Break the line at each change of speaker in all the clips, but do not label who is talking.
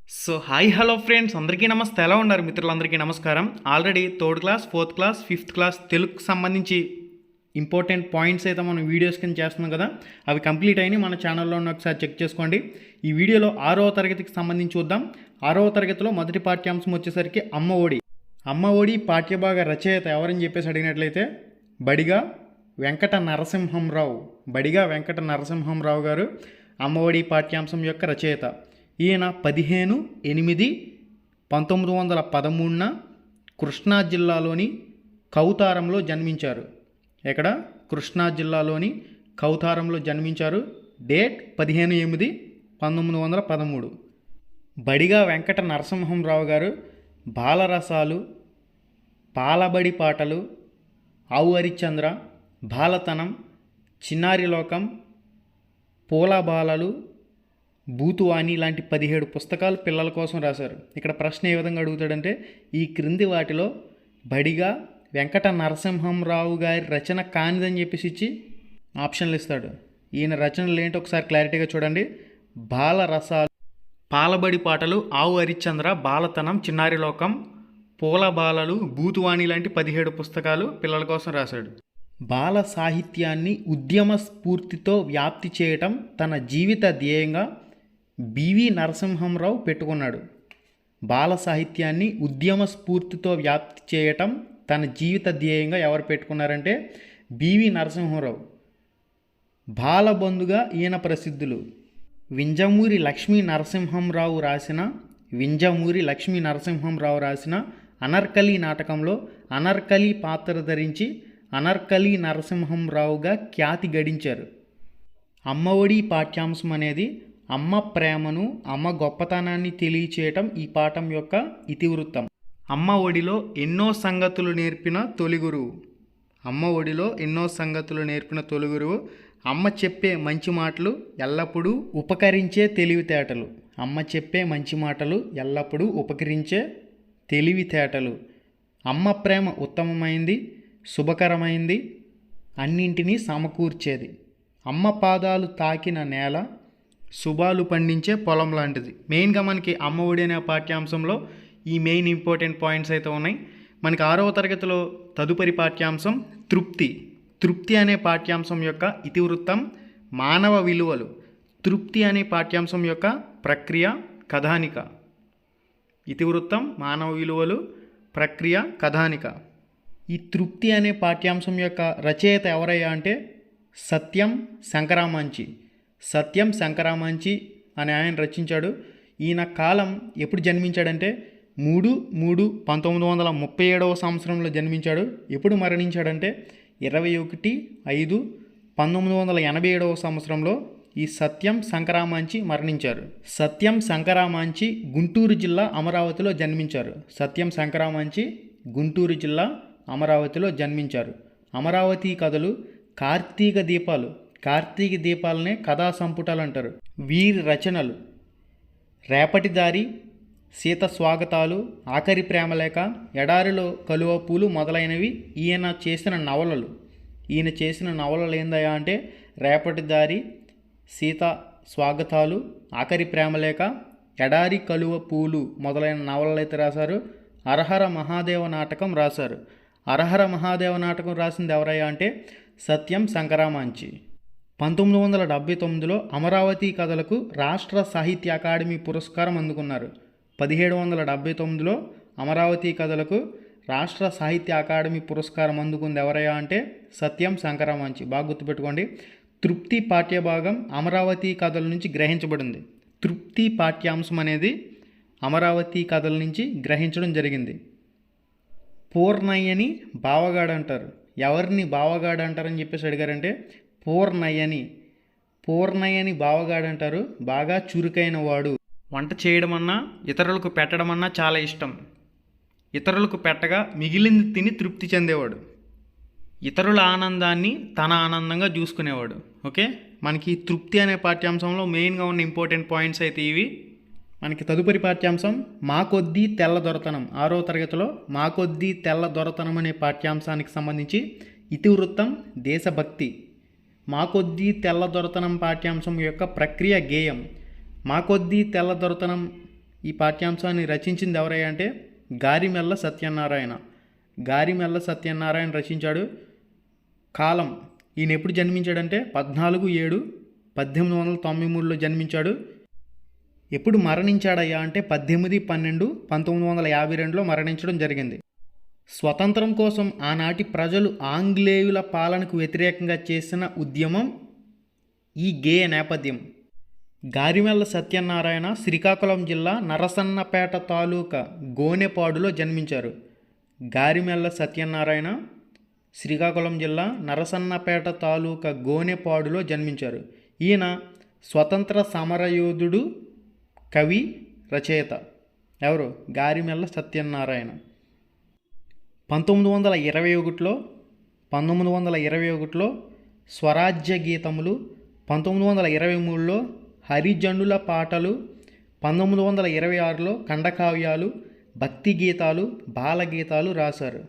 So hi hello friends, అందరికీ నమస్తే. ఎలా ఉన్నారు మిత్రులందరికీ నమస్కారం. Already third class, fourth class, fifth class తెలుగుకు సంబంధించి ఇంపార్టెంట్ పాయింట్స్ అయితే మనం వీడియోస్ కింద చేస్తున్నాం కదా, అవి కంప్లీట్ అయినాయి. మన ఛానల్లో ఉన్న ఒకసారి చెక్ చేసుకోండి. ఈ వీడియోలో 6వ తరగతికి సంబంధించి చూద్దాం. 6వ తరగతిలో మొదటి పాఠ్యాంశం వచ్చేసరికి అమ్మ ఒడి. అమ్మ ఒడి పాఠ్యభాగ రచయిత ఎవరని చెప్పేసి అడిగినట్లయితే బడిగా వెంకట నరసింహంరావు. బడిగా వెంకట నరసింహంరావు గారు అమ్మ ఒడి పాఠ్యాంశం యొక్క రచయిత. ఈయన 15/8/1913 కృష్ణా జిల్లాలోని కౌతారంలో జన్మించారు. ఎక్కడ? కృష్ణా జిల్లాలోని కౌతారంలో జన్మించారు. డేట్ 15/8/1913. బడిగా వెంకట నరసింహంరావు గారు బాలరసాలు, పాలబడి పాటలు, ఆవు హరిశ్చంద్ర, బాలతనం, చిన్నారి లోకం, పూలబాలలు, భూతువాణి లాంటి 17 పుస్తకాలు పిల్లల కోసం రాశారు. ఇక్కడ ప్రశ్న ఏ విధంగా అడుగుతాడంటే, ఈ క్రింది వాటిలో బడిగా వెంకట నరసింహంరావు గారి రచన కానిదని చెప్పేసి ఇచ్చి ఆప్షన్లు ఇస్తాడు. ఈయన రచనలు ఏంటో ఒకసారి క్లారిటీగా చూడండి. బాలరసాలు, పాలబడి పాటలు, ఆవు హరిశ్చంద్ర, బాలతనం, చిన్నారి లోకం, పూలబాలలు, భూతువాణి లాంటి 17 పుస్తకాలు పిల్లల కోసం రాశాడు. బాల సాహిత్యాన్ని ఉద్యమ స్ఫూర్తితో వ్యాప్తి చేయటం తన జీవిత ధ్యేయంగా బివి నరసింహంరావు పెట్టుకున్నాడు. బాల సాహిత్యాన్ని ఉద్యమ స్ఫూర్తితో వ్యాప్తి చేయటం తన జీవిత ధ్యేయంగా ఎవరు పెట్టుకున్నారంటే బివి నరసింహంరావు. బాలబంధుగా ఈయన ప్రసిద్ధులు. వింజమూరి లక్ష్మీ నరసింహంరావు రాసిన అనర్కలి నాటకంలో అనర్కలి పాత్ర ధరించి అనర్కలి నరసింహంరావుగా ఖ్యాతి గడించారు. అమ్మ ఒడి పాఠ్యాంశం అనేది అమ్మ ప్రేమను, అమ్మ గొప్పతనాన్ని తెలియచేయటం ఈ పాఠం యొక్క ఇతివృత్తం. అమ్మ ఒడిలో ఎన్నో సంగతులు నేర్పిన తొలి గురువు. అమ్మ ఒడిలో ఎన్నో సంగతులు నేర్పిన తొలి గురువు. అమ్మ చెప్పే మంచి మాటలు ఎల్లప్పుడూ ఉపకరించే తెలివితేటలు. అమ్మ చెప్పే మంచి మాటలు ఎల్లప్పుడూ ఉపకరించే తెలివితేటలు. అమ్మ ప్రేమ ఉత్తమమైంది, శుభకరమైంది, అన్నింటినీ సమకూర్చేది. అమ్మ పాదాలు తాకిన నేల శుభాలు పండించే పొలం లాంటిది. మెయిన్గా మనకి అమ్మ ఒడి అనే పాఠ్యాంశంలో ఈ మెయిన్ ఇంపార్టెంట్ పాయింట్స్ అయితే ఉన్నాయి. మనకి 6వ తరగతిలో తదుపరి పాఠ్యాంశం తృప్తి. తృప్తి అనే పాఠ్యాంశం యొక్క ఇతివృత్తం మానవ విలువలు. తృప్తి అనే పాఠ్యాంశం యొక్క ప్రక్రియ కథానిక. ఇతివృత్తం మానవ విలువలు, ప్రక్రియ కథానిక. ఈ తృప్తి అనే పాఠ్యాంశం యొక్క రచయిత ఎవరయ్యా అంటే సత్యం శంకరామంచి. సత్యం శంకరామంచి అనే ఆయన రచించాడు. ఈయన కాలం ఎప్పుడు జన్మించాడంటే 3/3/1937 సంవత్సరంలో జన్మించాడు. ఎప్పుడు మరణించాడంటే 21/5/1987 సంవత్సరంలో ఈ సత్యం శంకరామంచి మరణించారు. సత్యం శంకరామంచి గుంటూరు జిల్లా అమరావతిలో జన్మించారు. సత్యం శంకరామంచి గుంటూరు జిల్లా అమరావతిలో జన్మించారు. అమరావతి కథలు, కార్తీక దీపాలు. కార్తీక దీపాలనే కథా సంపుటాలు అంటారు. వీరి రచనలు రేపటి దారి, సీత స్వాగతాలు, ఆఖరి ప్రేమలేఖ, ఎడారిలో కలువ పూలు మొదలైనవి ఈయన చేసిన నవలలు. ఈయన చేసిన నవలలు ఏందయ్యా అంటే రేపటి దారి, సీత స్వాగతాలు, ఆఖరి ప్రేమలేఖ, ఎడారి కలువ పూలు మొదలైన నవలలు అయితే రాశారు. హరహర మహాదేవ నాటకం రాశారు. హరహర మహాదేవ నాటకం రాసింది ఎవరయ్యా అంటే సత్యం శంకరామంచి. 1979లో అమరావతి కథలకు రాష్ట్ర సాహిత్య అకాడమీ పురస్కారం అందుకున్నారు. 1779లో అమరావతి కథలకు రాష్ట్ర సాహిత్య అకాడమీ పురస్కారం అందుకుంది ఎవరయ్యా అంటే సత్యం శంకరామంచి. బాగా గుర్తుపెట్టుకోండి. తృప్తి పాఠ్యభాగం అమరావతి కథల నుంచి గ్రహించబడింది. తృప్తి పాఠ్యాంశం అనేది అమరావతి కథల నుంచి గ్రహించడం జరిగింది. పూర్ణయ్యని బావగాడు అంటారు. ఎవరిని బావగాడు అంటారని చెప్పేసి అడిగారంటే పూర్ణయ్యని బావగాడు అంటారు. బాగా చురుకైన వాడు. వంట చేయడమన్నా ఇతరులకు పెట్టడమన్నా చాలా ఇష్టం. ఇతరులకు పెట్టగా మిగిలింది తిని తృప్తి చెందేవాడు. ఇతరుల ఆనందాన్ని తన ఆనందంగా చూసుకునేవాడు. ఓకే, మనకి తృప్తి అనే పాఠ్యాంశంలో మెయిన్గా ఉన్న ఇంపార్టెంట్ పాయింట్స్ అయితే ఇవి. మనకి తదుపరి పాఠ్యాంశం మా కొద్దీ తెల్ల దొరతనం. 6వ తరగతిలో మా కొద్దీ తెల్ల దొరతనం అనే పాఠ్యాంశానికి సంబంధించి ఇతివృత్తం దేశభక్తి. మా కొద్దీ తెల్ల దొరతనం పాఠ్యాంశం యొక్క ప్రక్రియ గేయం. మా కొద్దీ తెల్ల దొరతనం ఈ పాఠ్యాంశాన్ని రచించింది ఎవరయ్యా అంటే గారిమెల్ల సత్యనారాయణ. గారిమెల్ల సత్యనారాయణ రచించాడు. కాలం, ఈయన ఎప్పుడు జన్మించాడంటే 14/7/1893లో జన్మించాడు. ఎప్పుడు మరణించాడయ్యా అంటే 18/12/1952లో మరణించడం జరిగింది. స్వతంత్రం కోసం ఆనాటి ప్రజలు ఆంగ్లేయుల పాలనకు వ్యతిరేకంగా చేసిన ఉద్యమం ఈ గేయ నేపథ్యం. గారిమెల్ల సత్యనారాయణ శ్రీకాకుళం జిల్లా నరసన్నపేట తాలూకా గోనెపాడులో జన్మించారు. గారిమెల్ల సత్యనారాయణ శ్రీకాకుళం జిల్లా నరసన్నపేట తాలూకా గోనెపాడులో జన్మించారు. ఈయన స్వతంత్ర సమరయోధుడు, కవి, రచయిత. ఎవరు? గారిమెల్ల సత్యనారాయణ. 1921లో స్వరాజ్య గీతములు, 1923లో హరిజనుల పాటలు, 1926లో ఖండకావ్యాలు, భక్తి గీతాలు, బాలగీతాలు రాశారు.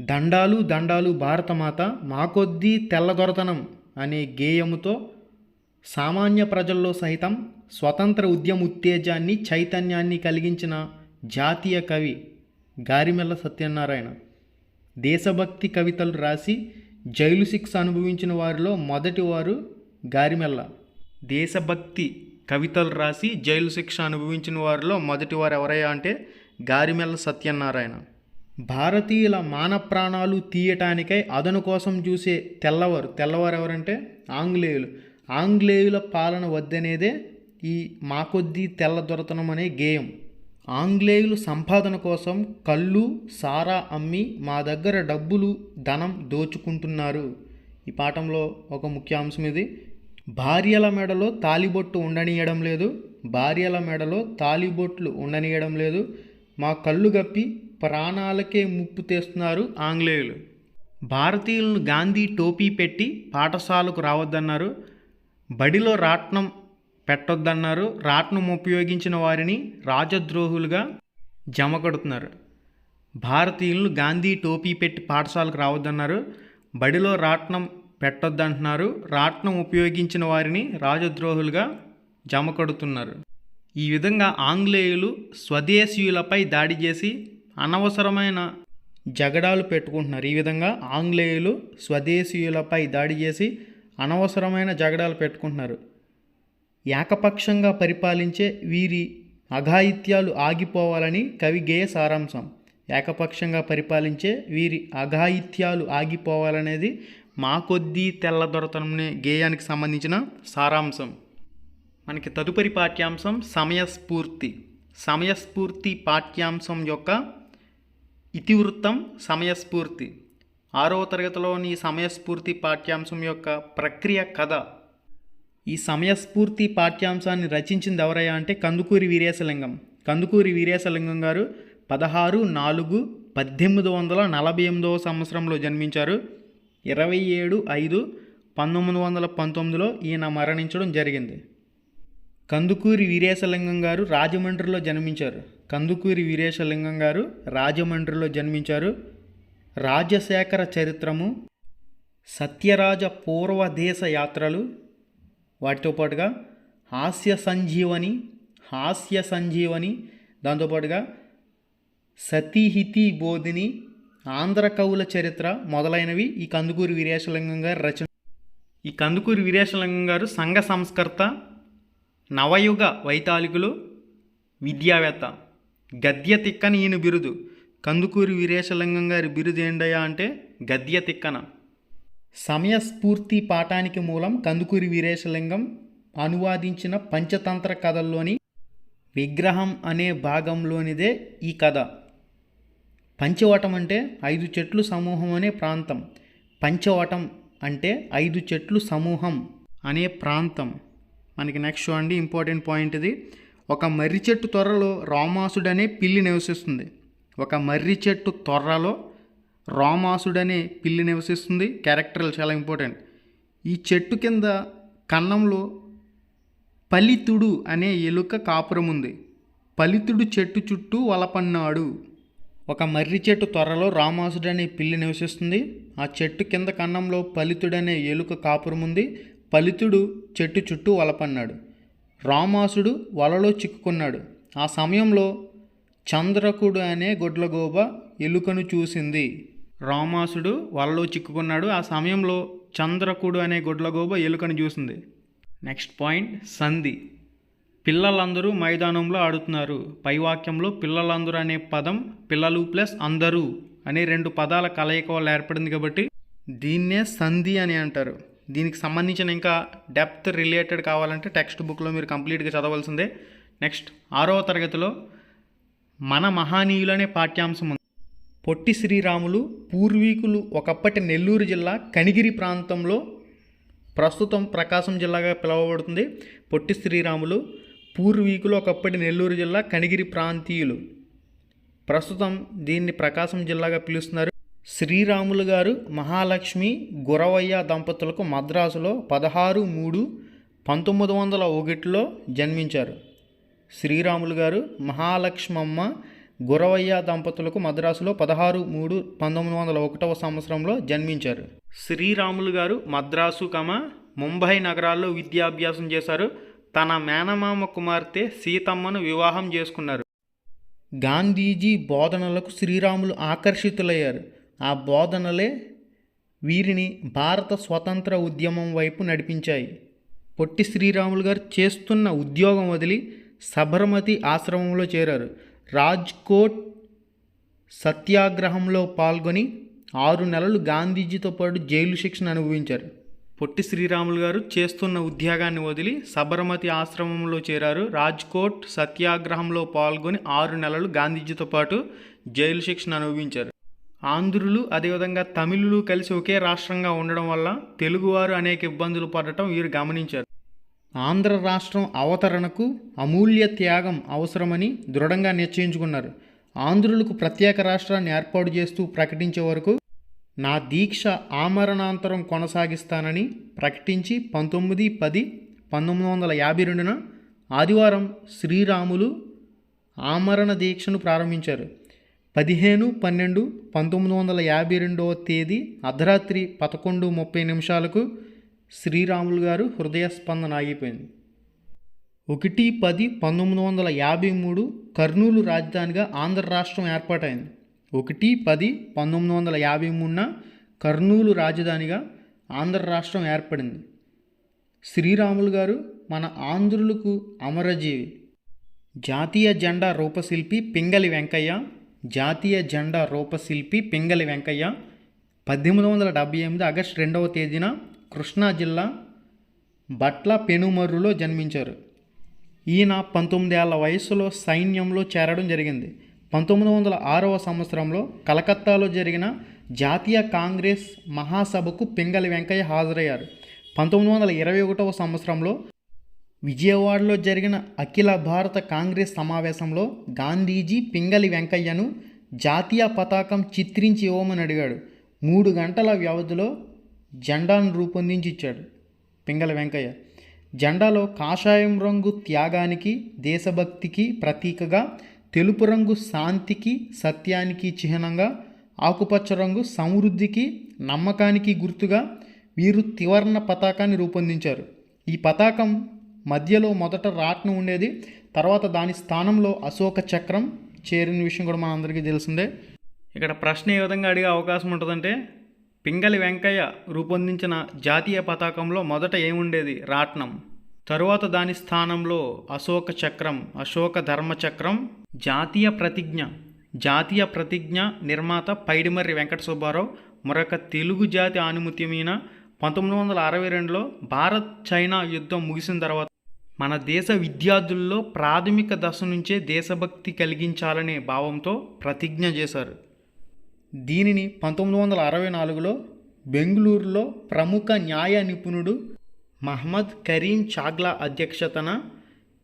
దండాలు దండాలు భారతమాత మాకొద్దీ తెల్లదొరతనం అనే గేయముతో సామాన్య ప్రజల్లో సైతం స్వతంత్ర ఉద్యమ ఉత్తేజాన్ని, చైతన్యాన్ని కలిగించిన జాతీయ కవి గారిమెల్ల సత్యనారాయణ. దేశభక్తి కవితలు రాసి జైలు శిక్ష అనుభవించిన వారిలో మొదటివారు గారిమెల్ల. దేశభక్తి కవితలు రాసి జైలు శిక్ష అనుభవించిన వారిలో మొదటివారు ఎవరయ్యా అంటే గారిమెల్ల సత్యనారాయణ. భారతీయుల మాన ప్రాణాలు తీయటానికై అదను కోసం చూసే తెల్లవారు ఎవరంటే ఆంగ్లేయుల పాలన వద్దనేదే ఈ మాకొద్దీ తెల్లదొరతనం అనే గేయం. ఆంగ్లేయులు సంపాదన కోసం కళ్ళు, సారా అమ్మి మా దగ్గర డబ్బులు, ధనం దోచుకుంటున్నారు. ఈ పాఠంలో ఒక ముఖ్యాంశం ఇది. భార్యల మెడలో తాలిబొట్టు ఉండనీయడం లేదు. మా కళ్ళు గప్పి ప్రాణాలకే ముప్పు తెస్తున్నారు ఆంగ్లేయులు. భారతీయులను గాంధీ టోపీ పెట్టి పాఠశాలకు రావద్దన్నారు. బడిలో రాట్నం పెట్టొద్దన్నారు. రాట్నం ఉపయోగించిన వారిని రాజద్రోహులుగా జమకడుతున్నారు. భారతీయులను గాంధీ టోపీ పెట్టి పాఠశాలకు రావద్దన్నారు. బడిలో రాట్నం పెట్టొద్దంటున్నారు. రాట్నం ఉపయోగించిన వారిని రాజద్రోహులుగా జమకడుతున్నారు. ఈ విధంగా ఆంగ్లేయులు స్వదేశీయులపై దాడి చేసి అనవసరమైన జగడాలు పెట్టుకుంటున్నారు. ఈ విధంగా ఆంగ్లేయులు స్వదేశీయులపై దాడి చేసి అనవసరమైన జగడాలు పెట్టుకుంటున్నారు. ఏకపక్షంగా పరిపాలించే వీరి అఘాయిత్యాలు ఆగిపోవాలని కవి గేయ సారాంశం. ఏకపక్షంగా పరిపాలించే వీరి అఘాయిత్యాలు ఆగిపోవాలనేది మాకొద్దీ తెల్లదొరతనం గేయానికి సంబంధించిన సారాంశం. మనకి తదుపరి పాఠ్యాంశం సమయస్ఫూర్తి. సమయస్ఫూర్తి పాఠ్యాంశం యొక్క ఇతివృత్తం సమయస్ఫూర్తి. 6వ తరగతిలోని సమయస్ఫూర్తి పాఠ్యాంశం యొక్క ప్రక్రియ కథ. ఈ సమయస్ఫూర్తి పాఠ్యాంశాన్ని రచించింది ఎవరయ్యా అంటే కందుకూరి వీరేశలింగం. కందుకూరి వీరేశలింగం గారు 16/4/1848 సంవత్సరంలో జన్మించారు. 27/5/1919లో ఈయన మరణించడం జరిగింది. కందుకూరి వీరేశలింగం గారు రాజమండ్రిలో జన్మించారు. కందుకూరి వీరేశలింగం గారు రాజమండ్రిలో జన్మించారు. రాజశేఖర చరిత్రము, సత్యరాజ పూర్వదేశ యాత్రలు, వాటితో పాటుగా హాస్య సంజీవని, దాంతోపాటుగా సతీహితి బోధిని, ఆంధ్ర కవుల చరిత్ర మొదలైనవి ఈ కందుకూరి వీరేశలింగం గారి రచన. ఈ కందుకూరి వీరేశలింగం గారు సంఘ సంస్కర్త, నవయుగ వైతాళికులు, విద్యావేత్త. గద్య తిక్కన ఈయన బిరుదు. కందుకూరి వీరేశలింగం గారి బిరుదు ఏంటయ్యా అంటే గద్య తిక్కన. సమయస్ఫూర్తి పాఠానికి మూలం కందుకూరి వీరేశలింగం అనువాదించిన పంచతంత్ర కథల్లోని విగ్రహం అనే భాగంలోనిదే ఈ కథ. పంచవటం అంటే 5 చెట్లు సమూహం అనే ప్రాంతం. పంచవటం అంటే 5 చెట్లు సమూహం అనే ప్రాంతం. మనకి నెక్స్ట్ చూడండి, ఇంపార్టెంట్ పాయింట్ ఇది. ఒక మర్రి చెట్టు తొర్రలో రామాసుడనే పిల్లి నివసిస్తుంది. ఒక మర్రి చెట్టు తొర్రలో రామాసుడనే పిల్లి నివసిస్తుంది. క్యారెక్టర్లు చాలా ఇంపార్టెంట్. ఈ చెట్టు కింద కన్నంలో పలితుడు అనే ఎలుక కాపురం ఉంది. పలితుడు చెట్టు చుట్టూ వలపన్నాడు. ఒక మర్రి చెట్టు త్వరలో రామాసుడనే పిల్లి నివసిస్తుంది. ఆ చెట్టు కింద కన్నంలో పలితుడనే ఎలుక కాపురం ఉంది. పలితుడు చెట్టు చుట్టూ వలపన్నాడు. రామాసుడు వలలో చిక్కుకున్నాడు. ఆ సమయంలో చంద్రకుడు అనే గొడ్లగోబ ఎలుకను చూసింది. రామాసుడు వలలో చిక్కుకున్నాడు. ఆ సమయంలో చంద్రకుడు అనే గొడ్లగోబ ఎలుకను చూసింది. నెక్స్ట్ పాయింట్, సంధి. పిల్లలందరూ మైదానంలో ఆడుతున్నారు. పై వాక్యంలో పిల్లలందరూ అనే పదం పిల్లలు ప్లస్ అందరూ అనే 2 పదాల కలయిక వల్ల ఏర్పడింది కాబట్టి దీన్నే సంధి అని అంటారు. దీనికి సంబంధించిన ఇంకా డెప్త్ రిలేటెడ్ కావాలంటే టెక్స్ట్ బుక్లో మీరు కంప్లీట్గా చదవాల్సిందే. నెక్స్ట్ 6వ తరగతిలో మన మహానీయులు అనే పాఠ్యాంశం ఉంది. పొట్టి శ్రీరాములు పూర్వీకులు ఒకప్పటి నెల్లూరు జిల్లా కనిగిరి ప్రాంతంలో, ప్రస్తుతం ప్రకాశం జిల్లాగా పిలువబడుతుంది. పొట్టి శ్రీరాములు పూర్వీకులు ఒకప్పటి నెల్లూరు జిల్లా కనిగిరి ప్రాంతీయులు, ప్రస్తుతం దీన్ని ప్రకాశం జిల్లాగా పిలుస్తున్నారు. శ్రీరాములు గారు మహాలక్ష్మి గురవయ్య దంపతులకు మద్రాసులో 16/3/1901లో జన్మించారు. శ్రీరాములు గారు మహాలక్ష్మమ్మ గురవయ్య దంపతులకు మద్రాసులో 16/3/1901 సంవత్సరంలో జన్మించారు. శ్రీరాములు గారు మద్రాసు ముంబై నగరాల్లో విద్యాభ్యాసం చేశారు. తన మేనమామ కుమార్తె సీతమ్మను వివాహం చేసుకున్నారు. గాంధీజీ బోధనలకు శ్రీరాములు ఆకర్షితులయ్యారు. ఆ బోధనలే వీరిని భారత స్వతంత్ర ఉద్యమం వైపు నడిపించాయి. పొట్టి శ్రీరాములు గారు చేస్తున్న ఉద్యోగం వదిలి సబర్మతి ఆశ్రమంలో చేరారు. రాజ్కోట్ సత్యాగ్రహంలో పాల్గొని 6 నెలలు గాంధీజీతో పాటు జైలు శిక్షను అనుభవించారు. పొట్టి శ్రీరాములు గారు చేస్తున్న ఉద్యోగాన్ని వదిలి సబర్మతి ఆశ్రమంలో చేరారు. రాజ్కోట్ సత్యాగ్రహంలో పాల్గొని 6 నెలలు గాంధీజీతో పాటు జైలు శిక్షను అనుభవించారు. ఆంధ్రులు అదేవిధంగా తమిళులు కలిసి ఒకే రాష్ట్రంగా ఉండడం వల్ల తెలుగువారు అనేక ఇబ్బందులు పడటం వీరు గమనించారు. ఆంధ్ర రాష్ట్రం అవతరణకు అమూల్య త్యాగం అవసరమని దృఢంగా నిశ్చయించుకున్నారు. ఆంధ్రులకు ప్రత్యేక రాష్ట్రాన్ని ఏర్పాటు చేస్తూ ప్రకటించే వరకు నా దీక్ష ఆమరణాంతరం కొనసాగిస్తానని ప్రకటించి 19/10/1952 ఆదివారం శ్రీరాములు ఆమరణ దీక్షను ప్రారంభించారు. 15/12/1952 అర్ధరాత్రి 11:30 శ్రీరాములు గారు హృదయ స్పందన ఆగిపోయింది. 1/10/1953 కర్నూలు రాజధానిగా ఆంధ్ర రాష్ట్రం ఏర్పాటైంది. 1/10/1953 కర్నూలు రాజధానిగా ఆంధ్ర రాష్ట్రం ఏర్పడింది. శ్రీరాములు గారు మన ఆంధ్రులకు అమరజీవి. జాతీయ జెండా రూపశిల్పి పింగళి వెంకయ్య. జాతీయ జెండా రూపశిల్పి పింగళి వెంకయ్య 1878 ఆగస్టు 2 కృష్ణా జిల్లా బట్ల పెనుమర్రులో జన్మించారు. ఈయన 19 ఏళ్ల వయసులో సైన్యంలో చేరడం జరిగింది. 1906 సంవత్సరంలో కలకత్తాలో జరిగిన జాతీయ కాంగ్రెస్ మహాసభకు పింగళి వెంకయ్య హాజరయ్యారు. 1921 సంవత్సరంలో విజయవాడలో జరిగిన అఖిల భారత కాంగ్రెస్ సమావేశంలో గాంధీజీ పింగళి వెంకయ్యను జాతీయ పతాకం చిత్రించి ఇవ్వమని అడిగాడు. 3 గంటల వ్యవధిలో జెండాను రూపొందించి ఇచ్చాడు పింగళి వెంకయ్య. జెండాలో కాషాయం రంగు త్యాగానికి దేశభక్తికి ప్రతీకగా, తెలుపు రంగు శాంతికి సత్యానికి చిహ్నంగా, ఆకుపచ్చ రంగు సమృద్ధికి నమ్మకానికి గుర్తుగా వీరు త్రివర్ణ పతాకాన్ని రూపొందించారు. ఈ పతాకం మధ్యలో మొదట రాట్నం ఉండేది. తర్వాత దాని స్థానంలో అశోక చక్రం చేరిన విషయం కూడా మనందరికీ తెలిసిందే. ఇక్కడ ప్రశ్న ఏ విధంగా అడిగే అవకాశం ఉంటుందంటే, పింగళి వెంకయ్య రూపొందించిన జాతీయ పతాకంలో మొదట ఏముండేది? రాట్నం. తరువాత దాని స్థానంలో అశోక చక్రం, అశోక ధర్మచక్రం. జాతీయ ప్రతిజ్ఞ నిర్మాత పైడిమర్రి వెంకట సుబ్బారావు. మరొక తెలుగు జాతి ఆణిముత్యమైన 1962లో భారత్ చైనా యుద్ధం ముగిసిన తర్వాత మన దేశ విద్యార్థుల్లో ప్రాథమిక దశ నుంచే దేశభక్తి కలిగించాలనే భావంతో ప్రతిజ్ఞ చేశారు. దీనిని 1964లో బెంగళూరులో ప్రముఖ న్యాయ నిపుణుడు మహమ్మద్ కరీం చాగ్లా అధ్యక్షతన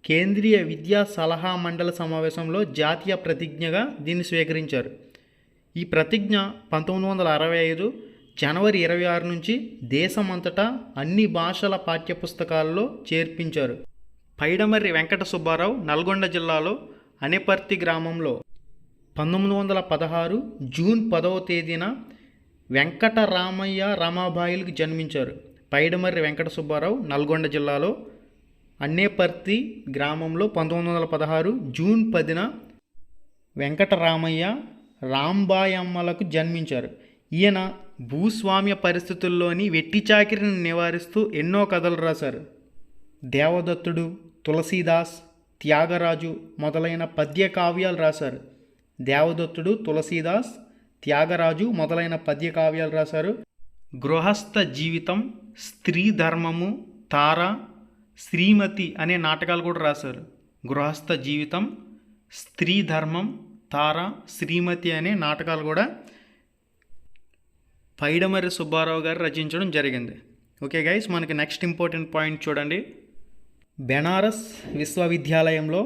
కేంద్రీయ విద్యా సలహా మండలి సమావేశంలో జాతీయ ప్రతిజ్ఞగా దీన్ని స్వీకరించారు. ఈ ప్రతిజ్ఞ 1965 జనవరి 26 నుంచి దేశమంతటా అన్ని భాషల పాఠ్యపుస్తకాల్లో చేర్పించారు. పైడిమర్రి వెంకట సుబ్బారావు నల్గొండ జిల్లాలో అనేపర్తి గ్రామంలో 1916 జూన్ 10 వెంకటరామయ్య రమాబాయిలకు జన్మించారు. పైడిమర్రి వెంకట సుబ్బారావు నల్గొండ జిల్లాలో అన్నేపర్తి గ్రామంలో 1916 జూన్ 10న వెంకటరామయ్య రాంబాయమ్మలకు జన్మించారు. ఈయన భూస్వామ్య పరిస్థితుల్లోని వెట్టి చాకిరిని నివారిస్తూ ఎన్నో కథలు రాశారు. దేవదత్తుడు, తులసీదాస్, త్యాగరాజు మొదలైన పద్య కావ్యాలు రాశారు. దేవదత్తుడు, తులసీదాస్, త్యాగరాజు మొదలైన పద్య కావ్యాలు రాశారు. గృహస్థ జీవితం, స్త్రీ ధర్మము, తార, శ్రీమతి అనే నాటకాలు కూడా రాశారు. గృహస్థ జీవితం, స్త్రీ ధర్మం, తార, శ్రీమతి అనే నాటకాలు కూడా పైడమర్రి సుబ్బారావు గారు రచించడం జరిగింది. ఓకే గైస్, మనకి నెక్స్ట్ ఇంపార్టెంట్ పాయింట్ చూడండి. బెనారస్ విశ్వవిద్యాలయంలో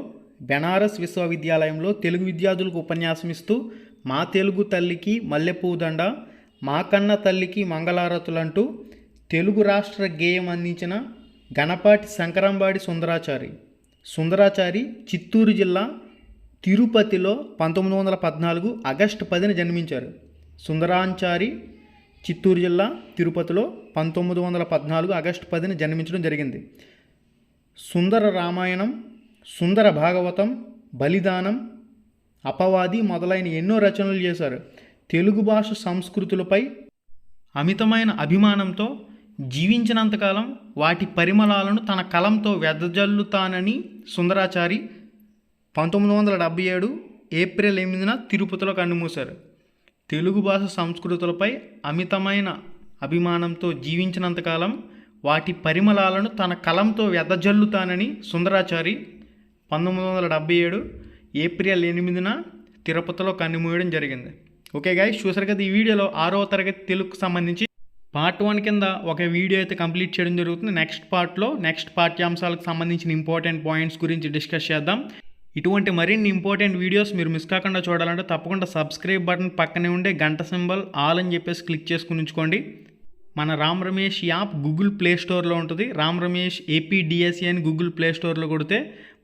తెలుగు విద్యార్థులకు ఉపన్యాసం ఇస్తూ మా తెలుగు తల్లికి మల్లెపూదండ, మా కన్న తల్లికి మంగళారతులంటూ తెలుగు రాష్ట్ర గేయం అందించిన గణపాటి శంకరంబాడి సుందరాచారి చిత్తూరు జిల్లా తిరుపతిలో 1914 ఆగస్టు 10న జన్మించారు. సుందరాచారి చిత్తూరు జిల్లా తిరుపతిలో 1914 ఆగస్టు 10న జన్మించడం జరిగింది. సుందర రామాయణం, సుందర భాగవతం, బలిదానం, అపవాది మొదలైన ఎన్నో రచనలు చేశారు. తెలుగు భాష సంస్కృతులపై అమితమైన అభిమానంతో జీవించినంతకాలం వాటి పరిమళాలను తన కలంతో వెదజల్లుతానని సుందరాచారి 1977 ఏప్రిల్ 8న తిరుపతిలో కన్నుమూశారు. తెలుగు భాష సంస్కృతులపై అమితమైన అభిమానంతో జీవించినంతకాలం వాటి పరిమళాలను తన కలంతో వెదజల్లుతానని సుందరాచారి 1977 ఏప్రిల్ 8న తిరుపతిలో కన్నుమూయడం జరిగింది. ఓకే గైస్, చూసారు కదా ఈ వీడియోలో 6వ తరగతి తెలుగుకు సంబంధించి పార్ట్ 1 కింద ఒక వీడియో అయితే కంప్లీట్ చేయడం జరుగుతుంది. నెక్స్ట్ పాఠ్యాంశాలకు సంబంధించిన ఇంపార్టెంట్ పాయింట్స్ గురించి డిస్కస్ చేద్దాం. ఇటువంటి మరిన్ని ఇంపార్టెంట్ వీడియోస్ మీరు మిస్ కాకుండా చూడాలంటే తప్పకుండా సబ్స్క్రైబ్ బటన్ పక్కనే ఉండే గంట సింబల్ ఆల్ అని చెప్పేసి క్లిక్ చేసుకుని ఉంచుకోండి. మన Ram Ramesh app Google play స్టోర్లో ఉంటుంది. రామ్ రమేష్ APDSE అని గూగుల్ ప్లే స్టోర్లో కొడితే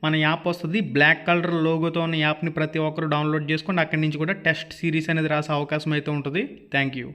మన యాప్ వస్తుంది. బ్లాక్ కలర్ లోగోతో ఉన్న యాప్ని ప్రతి ఒక్కరు డౌన్లోడ్ చేసుకోండి. అక్కడి నుంచి కూడా టెస్ట్ సిరీస్ అనేది రాసే అవకాశం అయితే ఉంటుంది. Thank you.